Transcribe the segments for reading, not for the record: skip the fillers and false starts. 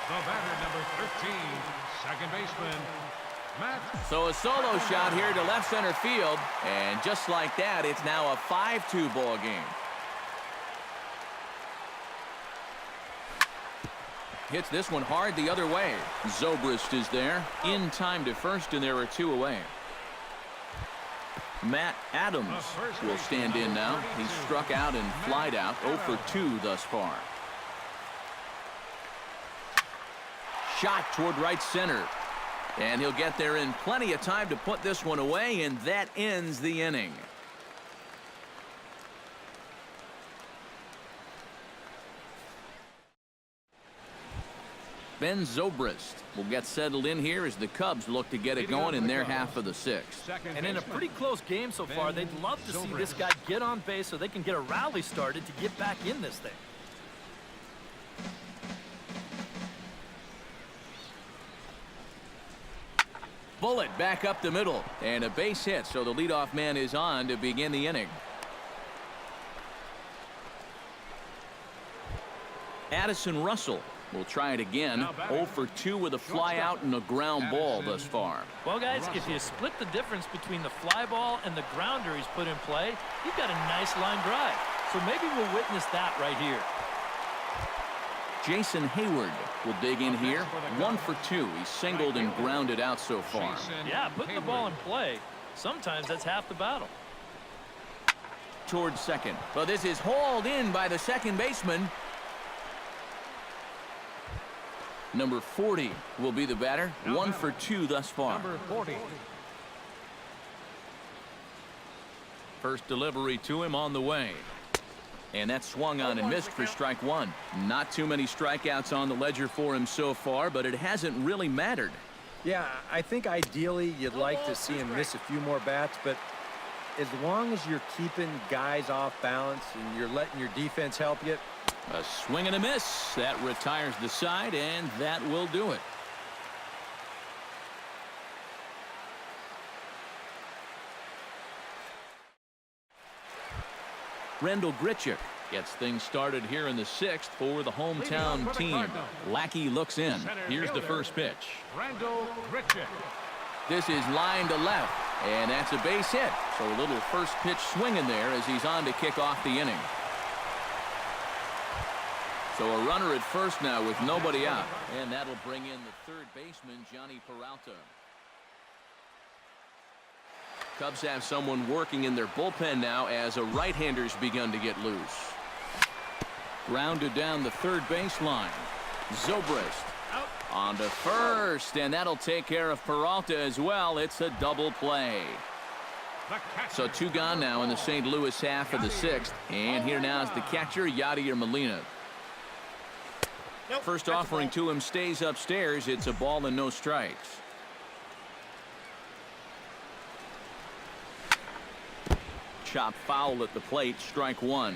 The batter, number 13, second baseman, Matt. So a solo shot here to left center field, and just like that, it's now a 5-2 ball game. Hits this one hard the other way. Zobrist is there, in time to first, and there are 2 away. Matt Adams will stand in now. He's struck out and flied out, 0 for 2 thus far. Shot toward right center. And he'll get there in plenty of time to put this one away, and that ends the inning. Ben Zobrist will get settled in here as the Cubs look to get it going in their half of the 6th. And in a pretty close game so far, they'd love to see this guy get on base so they can get a rally started to get back in this thing. Bullet back up the middle, and a base hit, so the leadoff man is on to begin the inning. Addison Russell will try it again. 0 for 2 with a fly out and a ground ball thus far. Well, guys, if you split the difference between the fly ball and the grounder he's put in play, you've got a nice line drive. So maybe we'll witness that right here. Jason Hayward will dig in here. 1 for 2. He's singled and grounded out so far. Yeah, putting the ball in play, sometimes that's half the battle. Towards second. Well, this is hauled in by the second baseman. Number 40 will be the batter. 1 for 2 thus far. Number 40. First delivery to him on the way. And that swung on and missed for strike 1. Not too many strikeouts on the ledger for him so far, but it hasn't really mattered. Yeah, I think ideally you'd like to see him miss a few more bats, but as long as you're keeping guys off balance and you're letting your defense help you. A swing and a miss. That retires the side, and that will do it. Rendell Grichuk gets things started here in the 6th for the hometown team. Lackey looks in. Here's the first pitch. Rendell Grichuk. This is line to left, and that's a base hit. So a little first pitch swing in there as he's on to kick off the inning. So a runner at first now with nobody out, and that'll bring in the third baseman, Johnny Peralta. Cubs have someone working in their bullpen now as a right-hander's begun to get loose. Grounded down the third baseline. Zobrist on to first, and that'll take care of Peralta as well. It's a double play. So 2 gone now in the St. Louis half of the 6th, and here now is the catcher, Yadier Molina. First offering to him stays upstairs. It's a ball and no strikes. Chop foul at the plate, strike 1.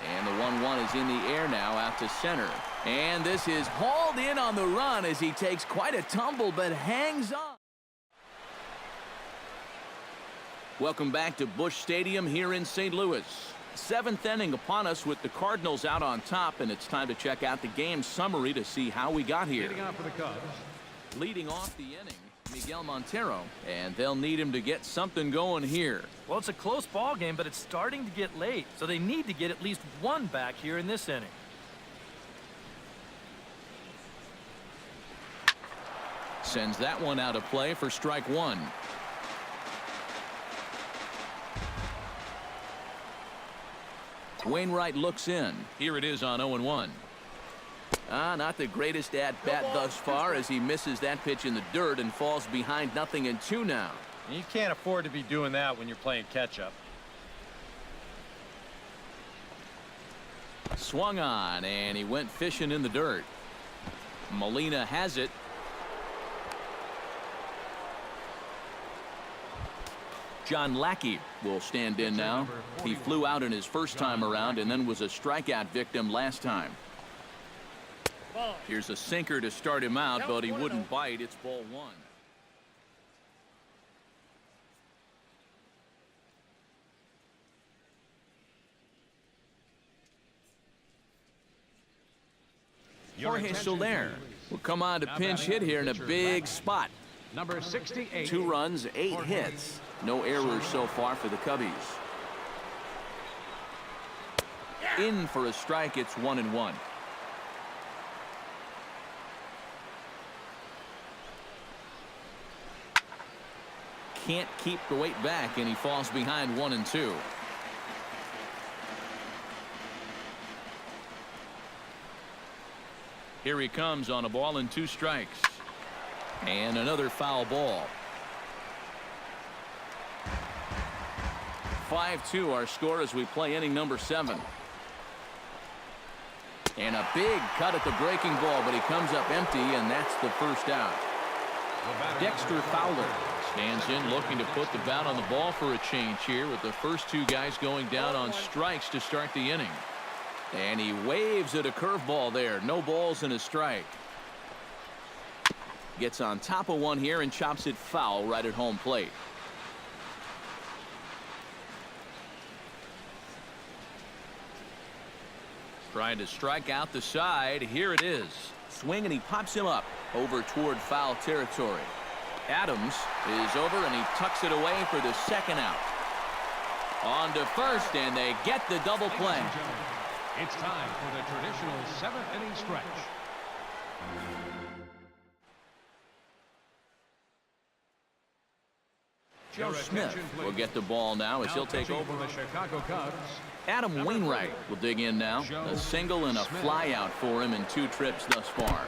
And the 1-1 is in the air now out to center. And this is hauled in on the run as he takes quite a tumble but hangs on. Welcome back to Busch Stadium here in St. Louis. 7th inning upon us with the Cardinals out on top, and it's time to check out the game summary to see how we got here. Leading off for the Cubs. Leading off the inning, Miguel Montero, and they'll need him to get something going here. Well, it's a close ball game, but it's starting to get late, so they need to get at least 1 back here in this inning. Sends that one out of play for strike 1. Wainwright looks in. Here it is on 0-1. Not the greatest at-bat thus far as he misses that pitch in the dirt and falls behind 0-2 now. You can't afford to be doing that when you're playing catch-up. Swung on, and he went fishing in the dirt. Molina has it. John Lackey will stand in now. He flew out in his first time around and then was a strikeout victim last time. Here's a sinker to start him out, but he wouldn't bite. It's ball 1. Jorge Soler will come on to pinch hit here in a big spot. Number 68. 2 runs, 8 hits. No errors so far for the Cubbies. In for a strike, it's 1-1. Can't keep the weight back, and he falls behind 1-2. Here he comes on a ball and 2 strikes. And another foul ball. 5-2 our score as we play inning number 7. And a big cut at the breaking ball, but he comes up empty, and that's the first out. Dexter Fowler stands in looking to put the bat on the ball for a change here with the first 2 guys going down on strikes to start the inning. And he waves at a curveball there. No balls and a strike. Gets on top of one here and chops it foul right at home plate. Trying to strike out the side. Here it is. Swing, and he pops him up over toward foul territory. Adams is over, and he tucks it away for the second out. On to first, and they get the double play. It's time for the traditional 7th inning stretch. Joe Smith will get the ball now as he'll take over. The Chicago Cubs. Adam Wainwright will dig in now. A single and a fly out for him in 2 trips thus far.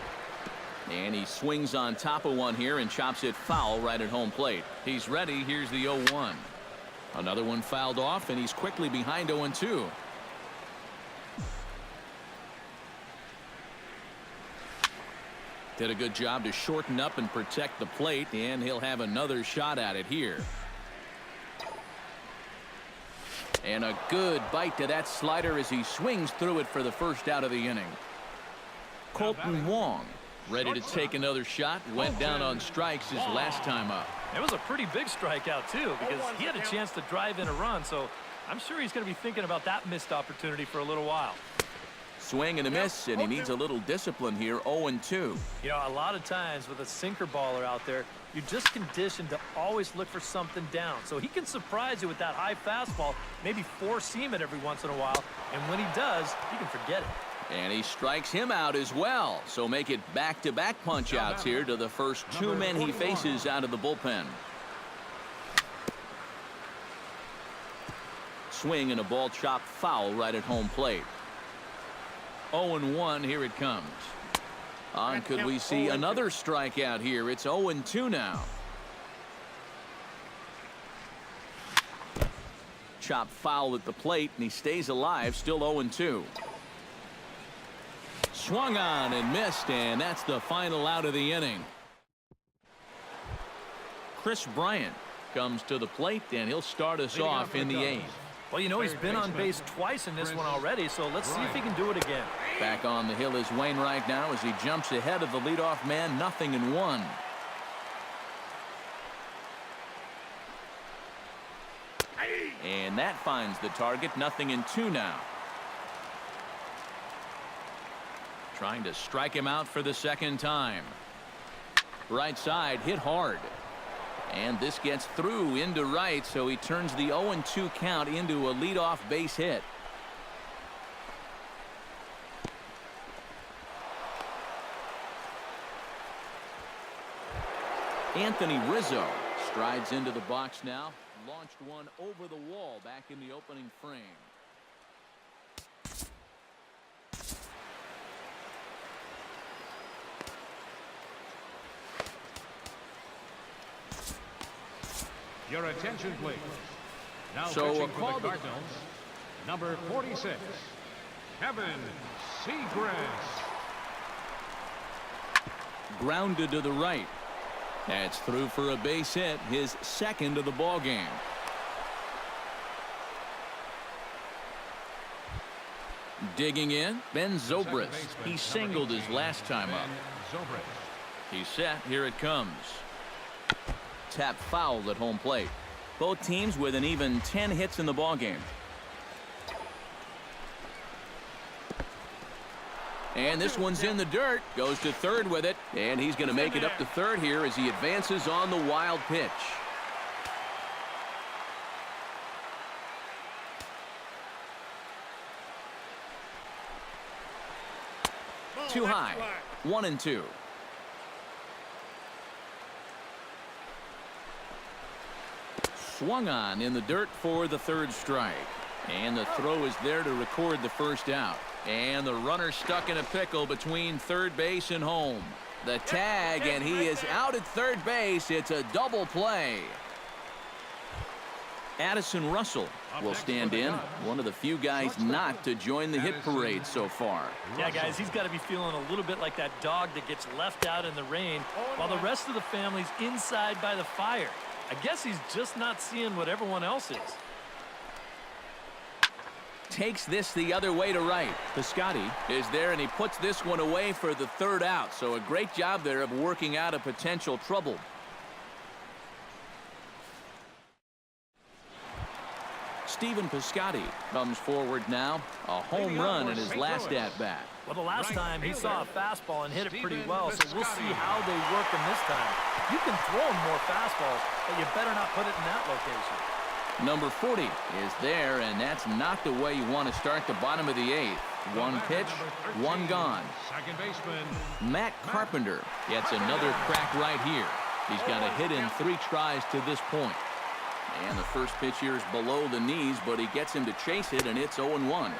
And he swings on top of one here and chops it foul right at home plate. He's ready. Here's the 0-1. Another one fouled off, and he's quickly behind 0-2. Did a good job to shorten up and protect the plate, and he'll have another shot at it here. And a good bite to that slider as he swings through it for the first out of the inning. Colton Wong ready to take another shot. Went down on strikes his last time up. It was a pretty big strikeout, too, because he had a chance to drive in a run, so I'm sure he's going to be thinking about that missed opportunity for a little while. Swing and a miss, and he needs a little discipline here. 0-2. You know, a lot of times with a sinker baller out there, you're just conditioned to always look for something down. So he can surprise you with that high fastball, maybe 4-seam it every once in a while, and when he does, you can forget it. And he strikes him out as well. So make it back-to-back punch-outs here to the first 2 men he faces out of the bullpen. Swing and a ball chopped foul right at home plate. 0-1, here it comes. On could we see another strikeout here? It's 0-2 now. Chop foul at the plate, and he stays alive, still 0-2. Swung on and missed, and that's the final out of the inning. Chris Bryant comes to the plate, and he'll start us off in the 8th. Well, you know, he's been on base twice in this one already, so let's see if he can do it again. Back on the hill is Wainwright now as he jumps ahead of the leadoff man. 0-1. And that finds the target. 0-2 now. Trying to strike him out for the second time. Right side hit hard. And this gets through into right, so he turns the 0-2 count into a leadoff base hit. Anthony Rizzo strides into the box now. Launched one over the wall back in the opening frame. Your attention, please. Now So pitching a for call the Cardinals, number 46, Kevin Seagrass. Grounded to the right. That's through for a base hit, his second of the ball game. Digging in, Ben Zobrist. He singled his last time up. He's set. Here it comes. Tap foul at home plate. Both teams with an even 10 hits in the ball game. And this one's in the dirt. Goes to third with it. And he's going to make it up to third here as he advances on the wild pitch. Too high. 1-2. Swung on in the dirt for the third strike. And the throw is there to record the first out. And the runner stuck in a pickle between third base and home. The tag, and he is out at third base. It's a double play. Addison Russell will stand in. One of the few guys not to join the hit parade so far. Yeah, guys, he's got to be feeling a little bit like that dog that gets left out in the rain while the rest of the family's inside by the fire. I guess he's just not seeing what everyone else is. Takes this the other way to right. Piscotty is there, and he puts this one away for the third out. So a great job there of working out a potential trouble. Stephen Piscotty comes forward now. A home run in his last at-bat. Well, the last time he saw a fastball and hit it pretty well, so we'll see how they work him this time. You can throw him more fastballs, but you better not put it in that location. Number 40 is there, and that's not the way you want to start the bottom of the eighth. One pitch, one gone. Second baseman Matt Carpenter gets another crack right here. He's got a hit in 3 tries to this point. And the first pitch here is below the knees, but he gets him to chase it, and it's 0-1.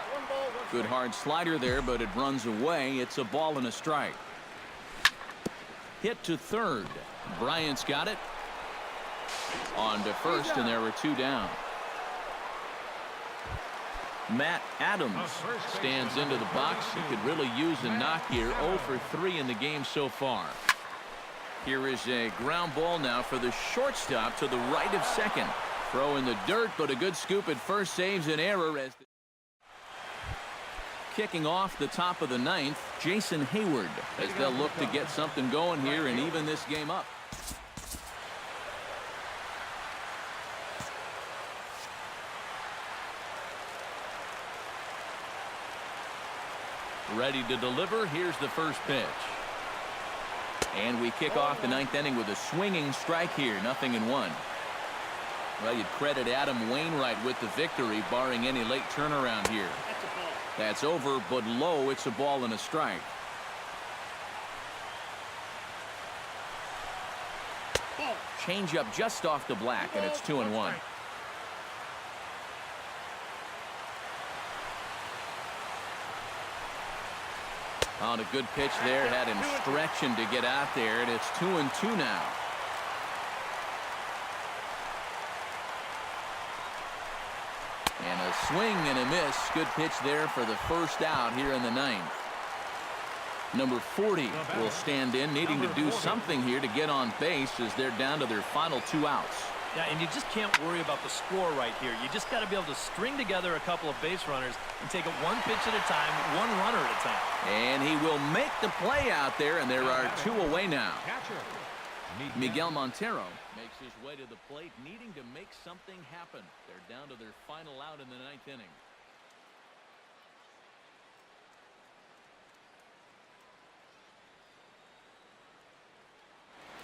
Good hard slider there, but it runs away. It's a ball and a strike. Hit to third. Bryant's got it. On to first, and there were 2 down. Matt Adams stands into the box. He could really use a knock here. 0 for 3 in the game so far. Here is a ground ball now for the shortstop to the right of second. Throw in the dirt, but a good scoop at first saves an error. As kicking off the top of the 9th, Jason Hayward, as they'll look to get something going here and even this game up. Ready to deliver. Here's the first pitch. And we kick off the 9th inning with a swinging strike here. 0-1. Well, you'd credit Adam Wainwright with the victory, barring any late turnaround here. That's over, but low. It's a ball and a strike. Change up just off the black, and it's 2-1. On a good pitch there, had him stretching to get out there, and it's 2-2 now. And a swing and a miss. Good pitch there for the first out here in the 9th. Number 40 will stand in, needing to do something here to get on base as they're down to their final 2 outs. Yeah, and you just can't worry about the score right here. You just got to be able to string together a couple of base runners and take it one pitch at a time, one runner at a time. And he will make the play out there, and there are 2 away now. Miguel Montero makes his way to the plate, needing to make something happen. They're down to their final out in the 9th inning.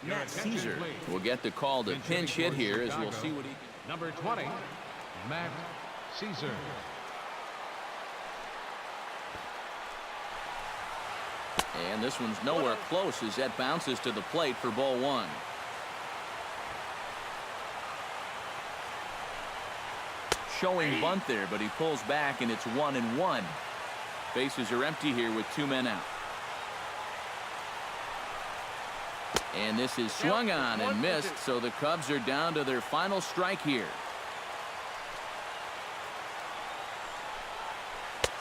Matt Caesar will get the call to pinch hit here, as we'll see what he can. Number 20, Matt Caesar. And this one's nowhere close as that bounces to the plate for ball 1. Showing bunt there, but he pulls back, and it's 1-1. Bases are empty here with 2 men out. And this is swung on and missed, so the Cubs are down to their final strike here.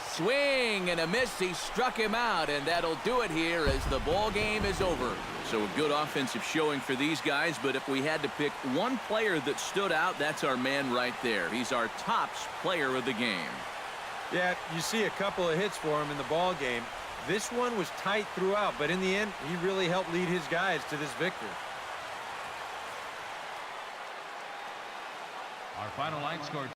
Swing and a miss. He struck him out, and that'll do it here as the ball game is over. So a good offensive showing for these guys, but if we had to pick one player that stood out, that's our man right there. He's our tops player of the game. Yeah, you see a couple of hits for him in the ball game. This one was tight throughout, but in the end, he really helped lead his guys to this victory. Our final line score.